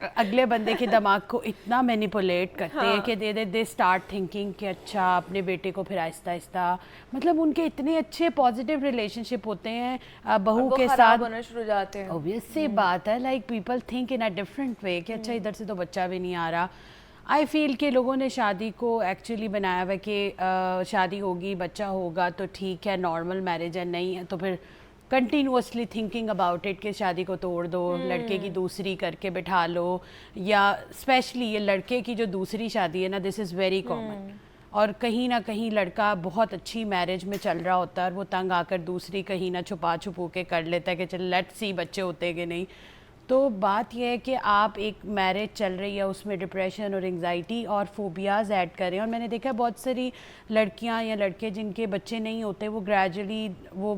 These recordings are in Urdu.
اگلے بندے کے دماغ کو اتنا مینیپولیٹ کرتے ہیں کہ دے اسٹارٹ تھنکنگ کہ اچھا اپنے بیٹے کو پھر آہستہ آہستہ مطلب ان کے اتنے اچھے پازیٹیو ریلیشن شپ ہوتے ہیں بہو کے ساتھ ہونا شروع ہو جاتے ہیں. اوبویس سی بات ہے, like people think in a different way کہ اچھا ادھر سے تو بچہ بھی نہیں آ رہا. آئی فیل کہ لوگوں نے شادی کو ایکچولی بنایا ہوا کہ شادی ہوگی بچہ ہوگا تو ٹھیک ہے نارمل میرج ہے, نہیں ہے تو پھر کنٹینیوسلی تھنکنگ اباؤٹ اٹ کہ شادی کو توڑ دو, لڑکے کی دوسری کر کے بٹھا لو, یا اسپیشلی یہ لڑکے کی جو دوسری شادی ہے نا, دس از ویری کامن. اور کہیں نہ کہیں لڑکا بہت اچھی میرج میں چل رہا ہوتا ہے اور وہ تنگ آ کر دوسری کہیں نہ چھپا چھپو کے کر لیتا ہے کہ چل لیٹ سی بچے ہوتے کہ نہیں. تو بات یہ ہے کہ آپ ایک میرج چل رہی ہے اس میں ڈپریشن اور انگزائٹی اور فوبیاز ایڈ کریں. اور میں نے دیکھا بہت ساری لڑکیاں یا لڑکے جن کے بچے نہیں ہوتے وہ گریجولی وہ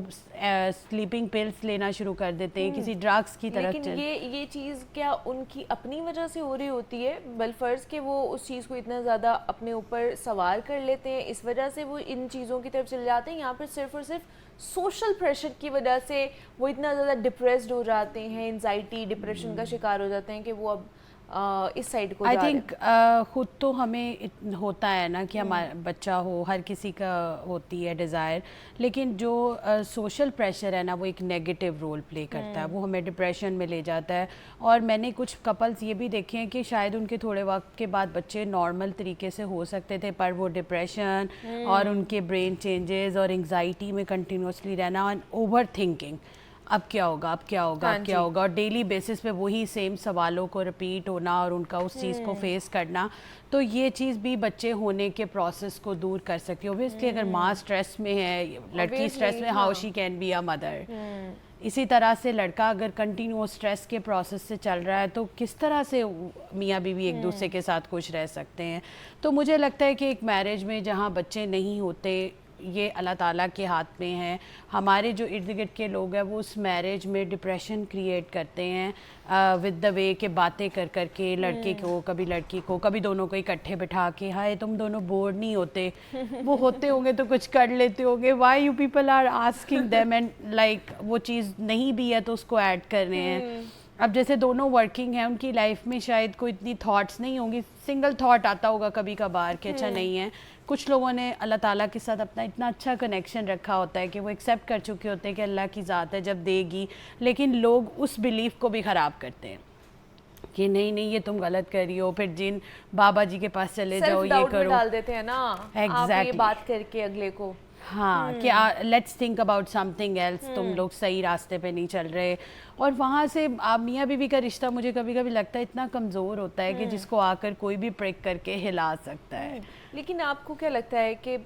سلیپنگ پلس لینا شروع کر دیتے ہیں, کسی ڈرگس کی طرف. لیکن یہ چیز کیا ان کی اپنی وجہ سے ہو رہی ہوتی ہے؟ بالفرض کہ وہ اس چیز کو اتنا زیادہ اپنے اوپر سوار کر لیتے ہیں, اس وجہ سے وہ ان چیزوں کی طرف چلے جاتے ہیں, یا پھر صرف اور صرف سوشل پریشر کی وجہ سے وہ اتنا زیادہ ڈپریسڈ ہو جاتے ہیں, انزائٹی ڈپریشن کا شکار ہو جاتے ہیں کہ وہ اب اس سائڈ کو آئی جا رہے ہیں؟ تھنک خود تو ہمیں ہوتا ہے نا کہ ہمارا بچہ ہو, ہر کسی کا ہوتی ہے ڈیزائر, لیکن جو سوشل پریشر ہے نا وہ ایک نیگیٹو رول پلے کرتا ہے, وہ ہمیں ڈپریشن میں لے جاتا ہے. اور میں نے کچھ کپلز یہ بھی دیکھے ہیں کہ شاید ان کے تھوڑے وقت کے بعد بچے نارمل طریقے سے ہو سکتے تھے, پر وہ ڈپریشن اور ان کے برین چینجز اور انگزائٹی میں کنٹینیوسلی رہنا اور اوور تھنکنگ اب کیا ہوگا, اب کیا ہوگا, اب کیا ہوگا, اور ڈیلی بیسس پہ وہی سیم سوالوں کو رپیٹ ہونا اور ان کا اس چیز کو فیس کرنا. تو یہ چیز بھی بچے ہونے کے پروسیس کو دور کر سکتی ہے. اوبویسلی اگر ماں اسٹریس میں ہے, لڑکی اسٹریس میں, how she can be a mother. اسی طرح سے لڑکا اگر کنٹینیو اسٹریس کے پروسیس سے چل رہا ہے تو کس طرح سے میاں بیوی ایک دوسرے کے ساتھ خوش رہ سکتے ہیں. تو مجھے لگتا ہے کہ ایک میرج میں جہاں بچے نہیں ہوتے یہ اللہ تعالیٰ کے ہاتھ میں ہے. ہمارے جو ارد گرد کے لوگ ہیں وہ اس میرج میں ڈپریشن کریٹ کرتے ہیں ود دا وے کہ باتیں کر کر کے لڑکے کو کبھی لڑکی کو کبھی دونوں کو اکٹھے بٹھا کے ہائے تم دونوں بور نہیں ہوتے, وہ ہوتے ہوں گے تو کچھ کر لیتے ہوں گے, why you people are asking them, and like وہ چیز نہیں بھی ہے تو اس کو ایڈ کر رہے ہیں. اب جیسے دونوں ورکنگ ہیں ان کی لائف میں شاید کوئی اتنی تھاٹس نہیں ہوں گی, سنگل تھاٹ آتا ہوگا کبھی کبھار کہ اچھا نہیں ہے. کچھ لوگوں نے اللہ تعالیٰ کے ساتھ اپنا اتنا اچھا کنیکشن رکھا ہوتا ہے کہ وہ ایکسیپٹ کر چکے ہوتے ہیں کہ اللہ کی ذات ہے جب دے گی, لیکن لوگ اس بلیف کو بھی خراب کرتے ہیں کہ نہیں نہیں یہ تم غلط کر رہی ہو, پھر جن بابا جی کے پاس چلے جاؤ یہ کرو, ڈال دیتے ہیں نا آپ یہ بات کر کے اگلے کو. ہاں کہ let's think about something else, تم لوگ صحیح راستے پہ نہیں چل رہے. اور وہاں سے میاں بیوی کا رشتہ مجھے کبھی کبھی لگتا ہے اتنا کمزور ہوتا ہے کہ جس کو آ کر کوئی بھی پریک کر کے ہلا سکتا ہے. لیکن آپ کو کیا لگتا ہے کہ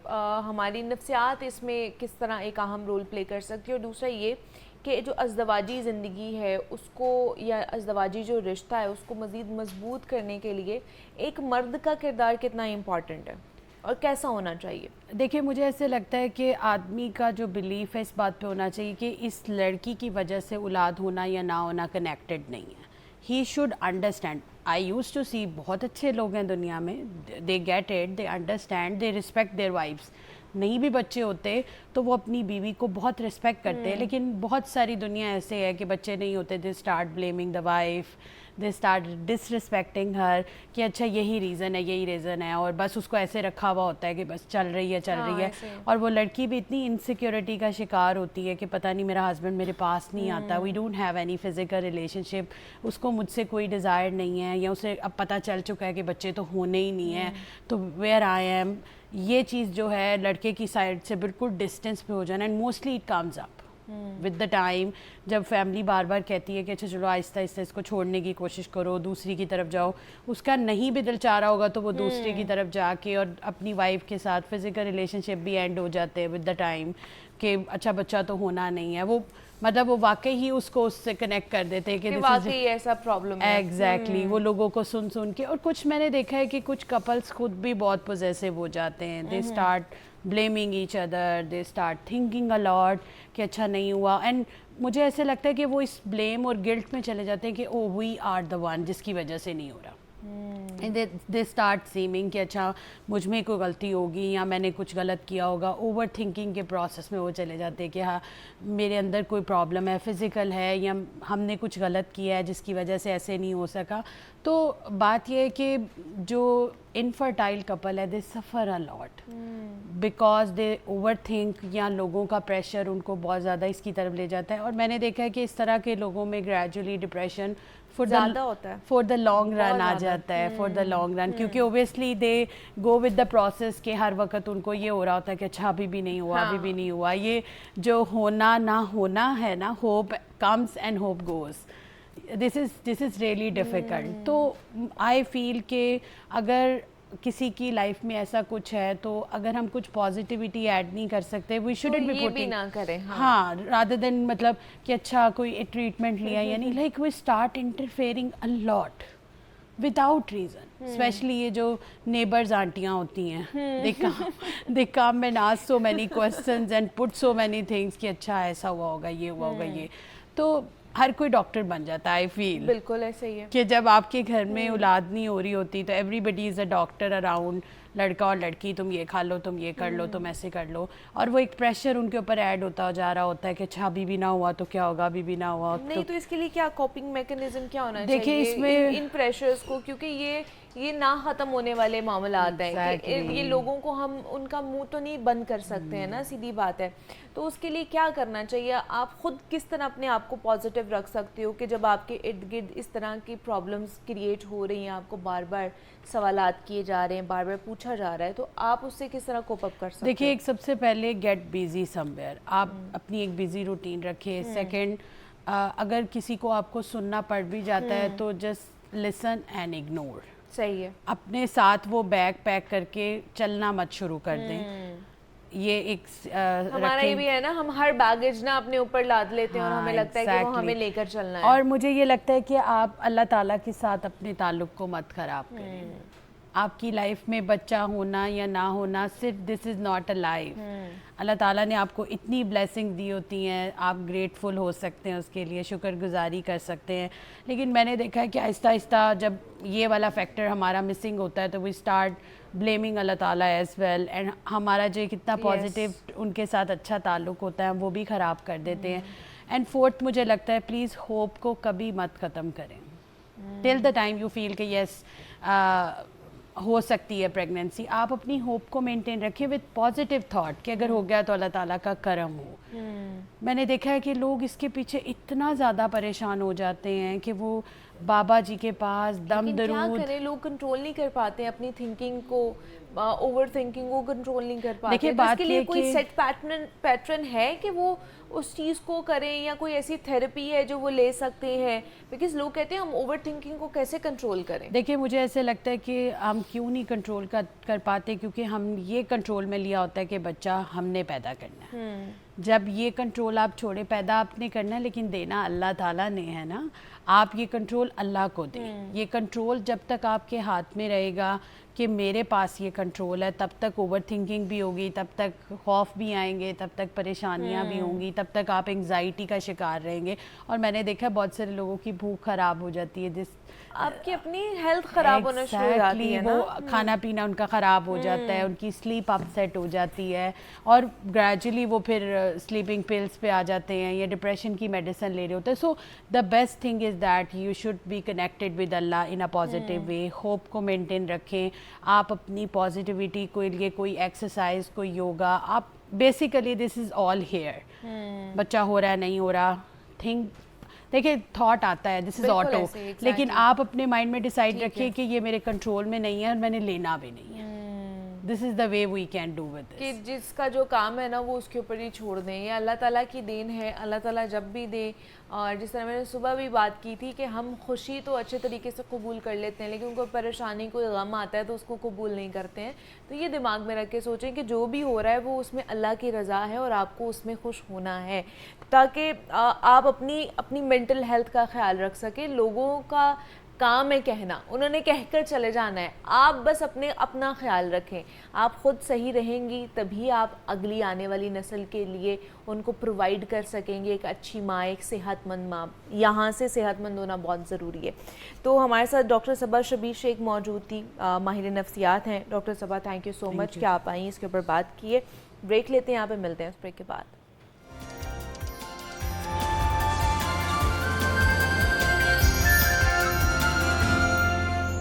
ہماری نفسیات اس میں کس طرح ایک اہم رول پلے کر سکتی ہے؟ اور دوسرا یہ کہ جو ازدواجی زندگی ہے اس کو یا ازدواجی جو رشتہ ہے اس کو مزید مضبوط کرنے کے لیے ایک مرد کا کردار کتنا امپورٹنٹ ہے اور کیسا ہونا چاہیے؟ دیکھیں مجھے ایسے لگتا ہے کہ آدمی کا جو بلیف ہے اس بات پہ ہونا چاہیے کہ اس لڑکی کی وجہ سے اولاد ہونا یا نہ ہونا کنیکٹڈ نہیں ہے. He should understand. I used to see بہت اچھے لوگ ہیں دنیا میں, they get it, they understand, they respect their wives. نہیں بھی بچے ہوتے تو وہ اپنی بیوی کو بہت رسپیکٹ کرتے ہیں, لیکن بہت ساری دنیا ایسے ہے کہ بچے نہیں ہوتے, they start blaming the wife, they start disrespecting her کہ اچھا یہی ریزن ہے, یہی ریزن ہے, اور بس اس کو ایسے رکھا ہوا ہوتا ہے کہ بس چل رہی ہے. اور وہ لڑکی بھی اتنی انسیکیورٹی کا شکار ہوتی ہے کہ پتہ نہیں میرا ہسبینڈ میرے پاس نہیں آتا, we don't have any physical relationship, اس کو مجھ سے کوئی ڈیزائر نہیں ہے, یا اسے اب پتہ چل چکا ہے کہ بچے تو ہونے ہی نہیں ہیں, تو ویئر آئی ایم. یہ چیز جو ہے لڑکے کی سائڈ سے بالکل ڈسٹینس پہ ہو جانا, and mostly it comes up with the time. جب فیملی بار بار کہتی ہے کہ اچھا چلو آہستہ آہستہ اس کو چھوڑنے کی کوشش کرو, دوسری کی طرف جاؤ, اس کا نہیں بھی دل چاہ رہا ہوگا تو وہ دوسری کی طرف جا کے اور اپنی وائف کے ساتھ فزیکل ریلیشن شپ بھی اینڈ ہو جاتے ہیں ود دا ٹائم کہ اچھا بچہ تو ہونا نہیں ہے. وہ مطلب وہ واقعی ہی اس کو اس سے کنیکٹ کر دیتے ہیں کہ واقعی ایسا پرابلم ہے. ایگزیکٹلی وہ لوگوں کو سن سن کے. اور کچھ میں نے دیکھا ہے کہ کچھ کپلس خود بھی بہت پوزیسو ہو جاتے ہیں, they start blaming each other, they start thinking a lot کہ اچھا نہیں ہوا. اینڈ مجھے ایسے لگتا ہے کہ وہ اس بلیم اور گلٹ میں چلے جاتے ہیں کہ او وی آر دا ون جس کی وجہ سے نہیں ہو رہا. دے اسٹارٹ سیمنگ کہ اچھا مجھ میں کوئی غلطی ہوگی یا میں نے کچھ غلط کیا ہوگا. اوور تھنکنگ کے پروسیس میں وہ چلے جاتے ہیں کہ ہاں میرے اندر کوئی پرابلم ہے, فزیکل ہے, یا ہم نے کچھ غلط کیا ہے جس کی وجہ سے ایسے نہیں ہو سکا. تو بات یہ ہے کہ جو انفرٹائل کپل ہے دے سفر اے لاٹ بیکاز دے اوور تھنک، یا لوگوں کا پریشر ان کو بہت زیادہ اس کی طرف لے جاتا ہے. اور میں نے دیکھا ہے کہ اس طرح کے لوگوں میں گریجولی ڈپریشن زیادہ ہوتا ہے، فور دا لانگ رن آ جاتا ہے، فور دا لانگ رن، کیونکہ obviously they go with the process کہ ہر وقت ان کو یہ ہو رہا ہوتا ہے کہ اچھا ابھی بھی نہیں ہوا، ابھی بھی نہیں ہوا. یہ جو ہونا نہ ہونا ہے نا، hope comes and hope goes. This is really difficult. تو آئی فیل کہ اگر کسی کی لائف میں ایسا کچھ ہے تو اگر ہم کچھ پازیٹیوٹی ایڈ نہیں کر سکتے، وی شوڈنٹ بی پوٹنگ، نہ کریں. ہاں، رادر دین مطلب کہ اچھا کوئی ٹریٹمنٹ لیا، یعنی like we start interfering a lot without reason. Especially یہ جو نیبرز آنٹیاں ہوتی ہیں، they come and ask so many questions and put so many things کہ اچھا ایسا ہوا ہوگا، یہ ہوا ہوگا. یہ تو ہر کوئی ڈاکٹر بن جاتا ہے. آئی فیل بالکل ایسے ہی ہے کہ جب آپ کے گھر میں اولاد نہیں ہو رہی ہوتی تو ایوری بڈی از اے ڈاکٹر اراؤنڈ، لڑکا اور لڑکی، تم یہ کھا لو، تم یہ کر لو، تم ایسے کر لو. اور وہ ایک پریشر ان کے اوپر ایڈ ہوتا جا رہا ہوتا ہے کہ اچھا ابھی بھی نہ ہوا تو کیا ہوگا، ابھی بھی نہ ہوا نہیں. تو اس کے لیے کیا کوپنگ میکنزم کیا ہونا چاہیے دیکھیں اس میں ان پریشرز کو؟ کیونکہ یہ نہ ختم ہونے والے معاملات ہیں کہ یہ لوگوں کو ہم ان کا منہ تو نہیں بند کر سکتے ہیں نا، سیدھی بات ہے. تو اس کے لیے کیا کرنا چاہیے؟ آپ خود کس طرح اپنے آپ کو پازیٹیو رکھ سکتے ہو کہ جب آپ کے ارد گرد اس طرح کی پرابلمس کریٹ ہو رہی ہیں، آپ کو بار بار سوالات کیے جا رہے ہیں، بار بار پوچھا جا رہا ہے، تو آپ اس سے کس طرح کوپ اپ کر سکتے ہیں؟ دیکھیے، ایک سب سے پہلے گیٹ بیزی سم ویئر. آپ اپنی ایک بیزی روٹین رکھیں. سیکنڈ، اگر کسی کو آپ کو سننا پڑ بھی جاتا ہے تو جسٹ لسن اینڈ اگنور. صحیح ہے. اپنے ساتھ وہ بیگ پیک کر کے چلنا مت شروع کر دیں. یہ ایک ہمارا یہ بھی ہے نا، ہم ہر بیگیج نا اپنے اوپر لاد لیتے ہیں اور ہمیں لگتا ہے کہ وہ ہمیں لے کر چلنا ہے. اور مجھے یہ لگتا ہے کہ آپ اللہ تعالیٰ کے ساتھ اپنے تعلق کو مت خراب کریں. آپ کی لائف میں بچہ ہونا یا نہ ہونا صرف دس از ناٹ اے لائف. اللہ تعالیٰ نے آپ کو اتنی بلیسنگ دی ہوتی ہیں، آپ گریٹفل ہو سکتے ہیں، اس کے لیے شکر گزاری کر سکتے ہیں. لیکن میں نے دیکھا ہے کہ آہستہ آہستہ جب یہ والا فیکٹر ہمارا مسنگ ہوتا ہے تو وی اسٹارٹ بلیمنگ اللہ تعالیٰ ایز ویل، اینڈ ہمارا جو کتنا پازیٹیو ان کے ساتھ اچھا تعلق ہوتا ہے وہ بھی خراب کر دیتے ہیں. اینڈ فورتھ، مجھے لگتا ہے پلیز ہوپ کو کبھی مت ختم کریں. ٹل دا ٹائم یو فیل کہ یس ہو سکتی ہے پریگنینسی، آپ اپنی ہوپ کو مینٹین رکھیں وتھ پازیٹیو تھاٹ کہ اگر ہو گیا تو اللہ تعالیٰ کا کرم ہو. میں نے دیکھا ہے کہ لوگ اس کے پیچھے اتنا زیادہ پریشان ہو جاتے ہیں کہ وہ بابا جی کے پاس دم درود. کیا کریں، لوگ کنٹرول نہیں کر پاتے ہیں اپنی تھنکنگ کو، اوور تھنکنگ کو کنٹرول نہیں کر پاتے. دیکھیے اس کے لیے کوئی سیٹ پیٹرن ہے کہ وہ اس چیز کو کریں، یا کوئی ایسی تھیراپی ہے جو وہ لے سکتے ہیں؟ بیکاز لوگ کہتے ہیں ہم اوور تھنکنگ کو کیسے کنٹرول کریں. دیکھیے، مجھے ایسے لگتا ہے کہ ہم کیوں نہیں کنٹرول کر پاتے، کیونکہ ہم یہ کنٹرول میں لیا ہوتا ہے کہ بچہ ہم نے پیدا کرنا ہے. جب یہ کنٹرول آپ چھوڑے، پیدا آپ نے کرنا ہے لیکن دینا اللہ تعالیٰ نے ہے نا. آپ یہ کنٹرول اللہ کو دیں. یہ کنٹرول جب تک آپ کے ہاتھ میں رہے گا کہ میرے پاس یہ کنٹرول ہے، تب تک اوور تھنکنگ بھی ہوگی، تب تک خوف بھی آئیں گے، تب تک پریشانیاں بھی ہوں گی، تب تک آپ انگزائٹی کا شکار رہیں گے. اور میں نے دیکھا بہت سارے لوگوں کی بھوک خراب ہو جاتی ہے، جس آپ کی اپنی ہیلتھ خراب ہونا شروع ہو جاتی ہے نا، وہ کھانا پینا ان کا خراب ہو جاتا ہے، ان کی سلیپ اپ سیٹ ہو جاتی ہے، اور گریجولی وہ پھر سلیپنگ پلس پہ آ جاتے ہیں یا ڈپریشن کی میڈیسن لے رہے ہوتے ہیں. So the best thing is that you should be connected with اللہ in a positive way. Hope کو مینٹین رکھیں. آپ اپنی پازیٹیوٹی کے لیے کوئی ایکسرسائز، کوئی یوگا، آپ basically this is all here. بچہ ہو رہا ہے نہیں ہو رہا، تھنک، دیکھیں تھاٹ آتا ہے، دس از آٹو، لیکن آپ اپنے مائنڈ میں ڈیسائیڈ رکھیں کہ یہ میرے کنٹرول میں نہیں ہے اور میں نے لینا بھی نہیں ہے. This is the way we can do with this. کہ جس کا جو کام ہے نا وہ اس کے اوپر ہی چھوڑ دیں. یہ اللہ تعالیٰ کی دین ہے، اللہ تعالیٰ جب بھی دے. اور جس طرح میں نے صبح بھی بات کی تھی کہ ہم خوشی تو اچھے طریقے سے قبول کر لیتے ہیں، لیکن کوئی پریشانی، کوئی غم آتا ہے تو اس کو قبول نہیں کرتے ہیں. تو یہ دماغ میں رکھ کے سوچیں کہ جو بھی ہو رہا ہے وہ اس میں اللہ کی رضا ہے اور آپ کو اس میں خوش ہونا ہے، تاکہ آپ اپنی مینٹل ہیلتھ کا خیال رکھ سکیں. لوگوں کا کام ہے کہنا، انہوں نے کہہ کر چلے جانا ہے. آپ بس اپنا خیال رکھیں. آپ خود صحیح رہیں گی تبھی آپ اگلی آنے والی نسل کے لیے ان کو پرووائڈ کر سکیں گے ایک اچھی ماں، ایک صحت مند ماں. یہاں سے صحت مند ہونا بہت ضروری ہے. تو ہمارے ساتھ ڈاکٹر صبا شبیر شیخ موجود تھی، ماہر نفسیات ہیں. Doctor Saba, thank you so much کہ آپ آئیں، اس کے اوپر بات کیے. بریک لیتے ہیں، یہاں پہ ملتے ہیں اس بریک کے بعد.